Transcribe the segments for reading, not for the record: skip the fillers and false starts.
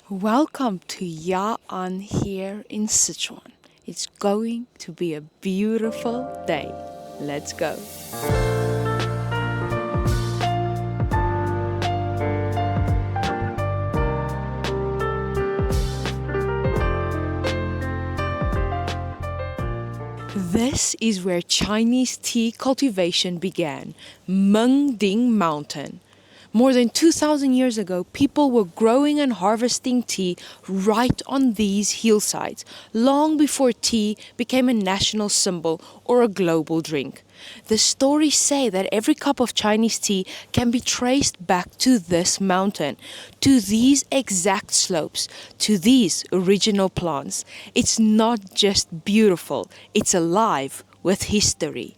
Welcome to Ya'an here in Sichuan. It's going to be a beautiful day. Let's go. This is where Chinese tea cultivation began, Mengding Mountain. More than 2,000 years ago, people were growing and harvesting tea right on these hillsides, long before tea became a national symbol or a global drink. The stories say that every cup of Chinese tea can be traced back to this mountain, to these exact slopes, to these original plants. It's not just beautiful, it's alive with history.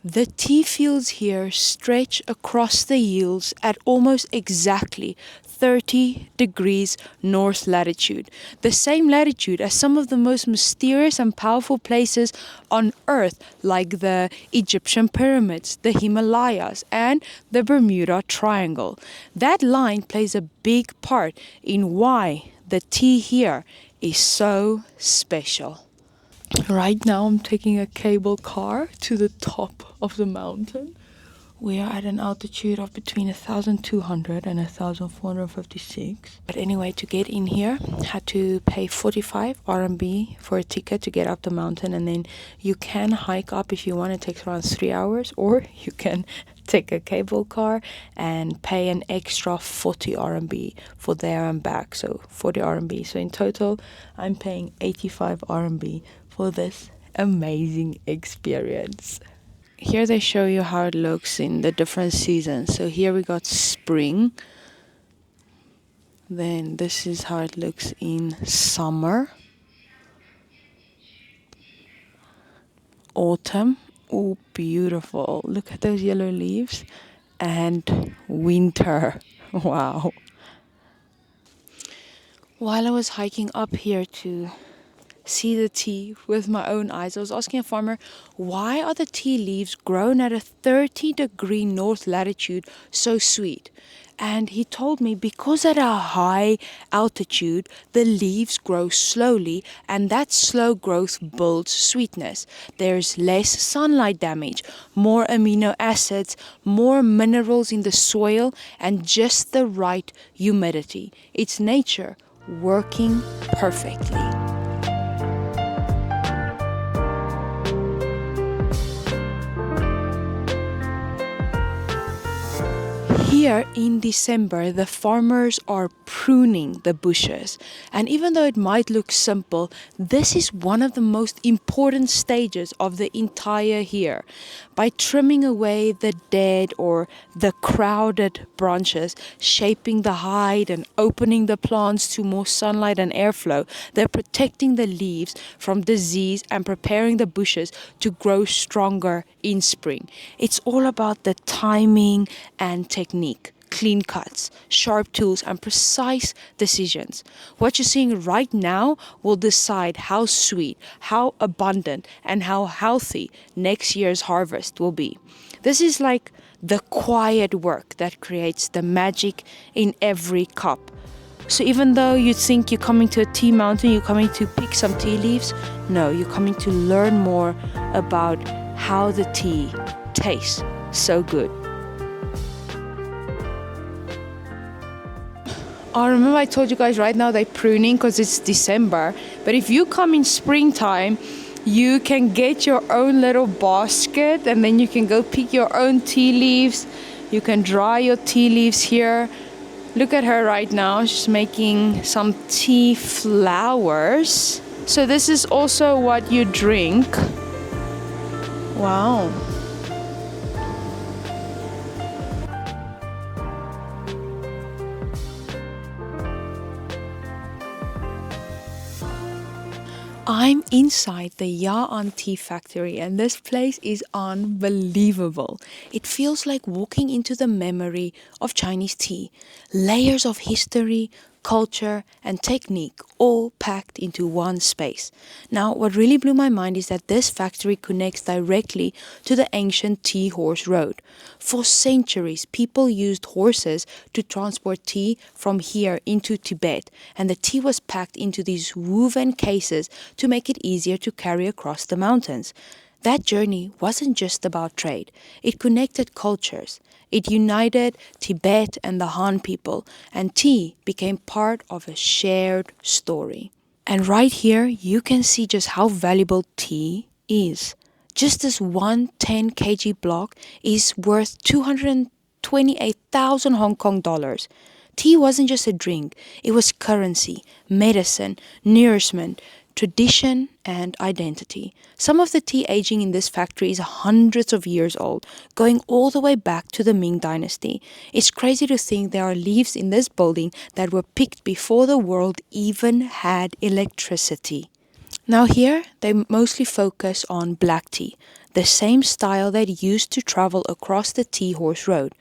The tea fields here stretch across the hills at almost exactly 30 degrees north latitude, the same latitude as some of the most mysterious and powerful places on Earth, like the Egyptian pyramids, the Himalayas, and the Bermuda Triangle. That line plays a big part in why the tea here is so special. Right now I'm taking a cable car to the top of the mountain. We are at an altitude of between 1,200 and 1,456. But anyway, to get in here, I had to pay 45 RMB for a ticket to get up the mountain, and then you can hike up if you want. It takes around 3 hours, or you can take a cable car and pay an extra 40 RMB for there and back, so 40 RMB. So in total, I'm paying 85 RMB for this amazing experience. Here they show you how it looks in the different seasons. So here we got spring. Then this is how it looks in summer. Autumn. Oh, beautiful. Look at those yellow leaves. And winter. Wow. While I was hiking up here to see the tea with my own eyes, I was asking a farmer, why are the tea leaves grown at a 30-degree north latitude so sweet? And he told me because at a high altitude, the leaves grow slowly, and that slow growth builds sweetness. There's less sunlight damage, more amino acids, more minerals in the soil, and just the right humidity. It's nature working perfectly. Here in December, the farmers are pruning the bushes. And even though it might look simple, this is one of the most important stages of the entire year. By trimming away the dead or the crowded branches, shaping the height and opening the plants to more sunlight and airflow, they're protecting the leaves from disease and preparing the bushes to grow stronger in spring. It's all about the timing and technique. Clean cuts, sharp tools, and precise decisions. What you're seeing right now will decide how sweet, how abundant, and how healthy next year's harvest will be. This is like the quiet work that creates the magic in every cup. So even though you think you're coming to a tea mountain, you're coming to pick some tea leaves, no, you're coming to learn more about how the tea tastes so good. I remember I told you guys right now they're pruning because it's December. But if you come in springtime, you can get your own little basket and then you can go pick your own tea leaves. You can dry your tea leaves here. Look at her right now. She's making some tea flowers. So this is also what you drink. Wow. I'm inside the Ya'an tea factory, and this place is unbelievable. It feels like walking into the memory of Chinese tea. Layers of history, culture, and technique all packed into one space. Now, what really blew my mind is that this factory connects directly to the ancient tea horse road. For centuries, people used horses to transport tea from here into Tibet, and the tea was packed into these woven cases to make it easier to carry across the mountains. That journey wasn't just about trade, it connected cultures. It united Tibet and the Han people, and tea became part of a shared story. And right here, you can see just how valuable tea is. Just this one 10 kg block is worth 228,000 Hong Kong dollars. Tea wasn't just a drink, it was currency, medicine, nourishment, tradition, and identity. Some of the tea aging in this factory is hundreds of years old, going all the way back to the Ming Dynasty. It's crazy to think there are leaves in this building that were picked before the world even had electricity. Now here, they mostly focus on black tea, the same style that used to travel across the tea horse road.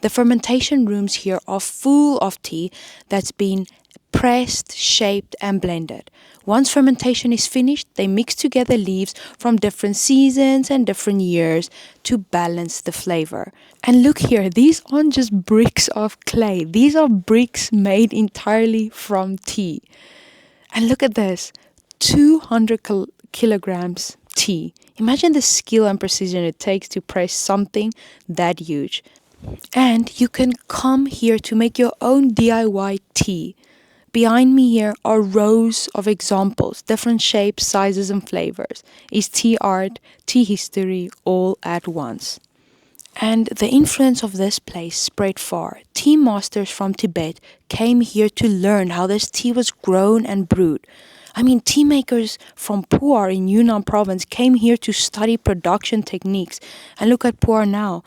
The fermentation rooms here are full of tea that's been pressed, shaped, and blended. Once fermentation is finished, they mix together leaves from different seasons and different years to balance the flavor. And look here, these aren't just bricks of clay. These are bricks made entirely from tea. And look at this, 200 kilograms tea. Imagine the skill and precision it takes to press something that huge. And you can come here to make your own DIY tea. Behind me here are rows of examples, different shapes, sizes, and flavors. It's tea art, tea history, all at once. And the influence of this place spread far. Tea masters from Tibet came here to learn how this tea was grown and brewed. I mean, tea makers from Pu'er in Yunnan province came here to study production techniques. And look at Pu'er now.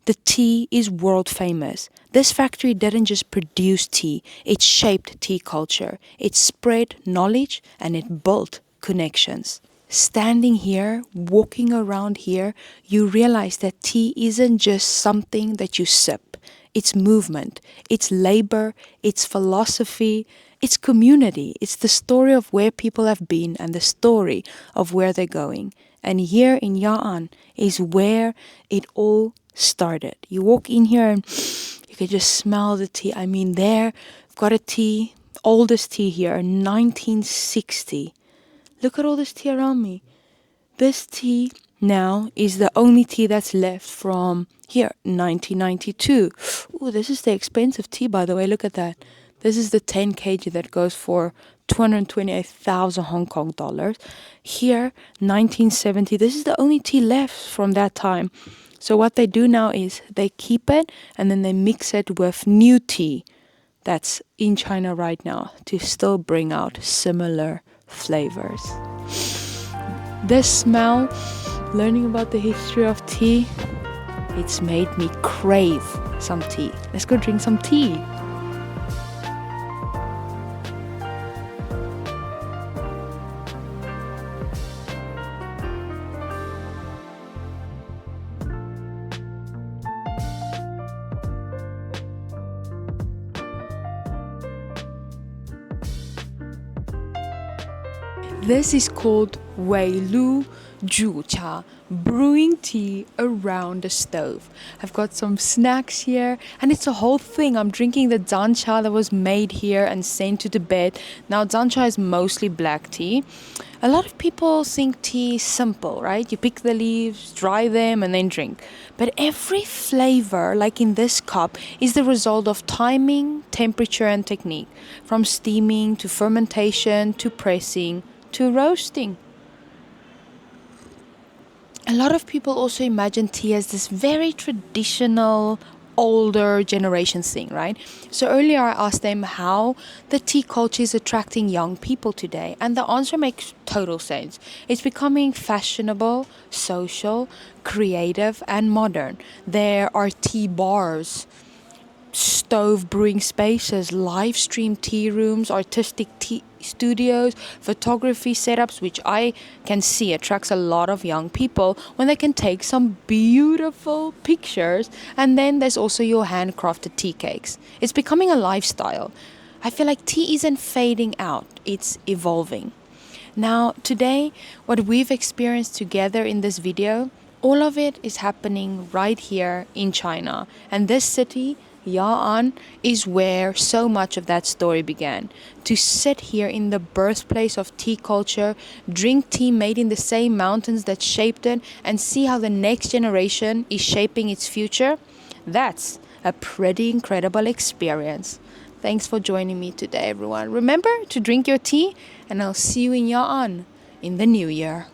The tea is world famous. This factory didn't just produce tea, it shaped tea culture. It spread knowledge and it built connections. Standing here, walking around here, you realize that tea isn't just something that you sip. It's movement, it's labor, it's philosophy, it's community. It's the story of where people have been and the story of where they're going. And here in Ya'an is where it all started. You walk in here and you can just smell the tea. I mean, there, I've got a tea, oldest tea here, 1960. Look at all this tea around me. This tea now is the only tea that's left from here, 1992. Ooh, this is the expensive tea, by the way. Look at that. This is the 10 kg that goes for 228,000 Hong Kong dollars. Here, 1970. This is the only tea left from that time. So what they do now is they keep it and then they mix it with new tea that's in China right now to still bring out similar flavors. This smell, learning about the history of tea, it's made me crave some tea. Let's go drink some tea. This is called Wei Lu Zhu Cha, brewing tea around the stove. I've got some snacks here, and it's a whole thing. I'm drinking the dan cha that was made here and sent to Tibet. Now, dan cha is mostly black tea. A lot of people think tea is simple, right? You pick the leaves, dry them, and then drink. But every flavor, like in this cup, is the result of timing, temperature, and technique. From steaming to fermentation to pressing to roasting. A lot of people also imagine tea as this very traditional, older generation thing, right? So earlier I asked them how the tea culture is attracting young people today, and the answer makes total sense. It's becoming fashionable, social, creative, and modern. There are tea bars, stove brewing spaces, live stream tea rooms, artistic tea studios, photography setups, which I can see attracts a lot of young people when they can take some beautiful pictures. And then there's also your handcrafted tea cakes. It's becoming a lifestyle. I feel like tea isn't fading out, it's evolving. Now, today, what we've experienced together in this video, all of it is happening right here in China. And this city, Ya'an, is where so much of that story began. To sit here in the birthplace of tea culture, drink tea made in the same mountains that shaped it, and see how the next generation is shaping its future, that's a pretty incredible experience. Thanks for joining me today, everyone. Remember to drink your tea, and I'll see you in Ya'an in the new year.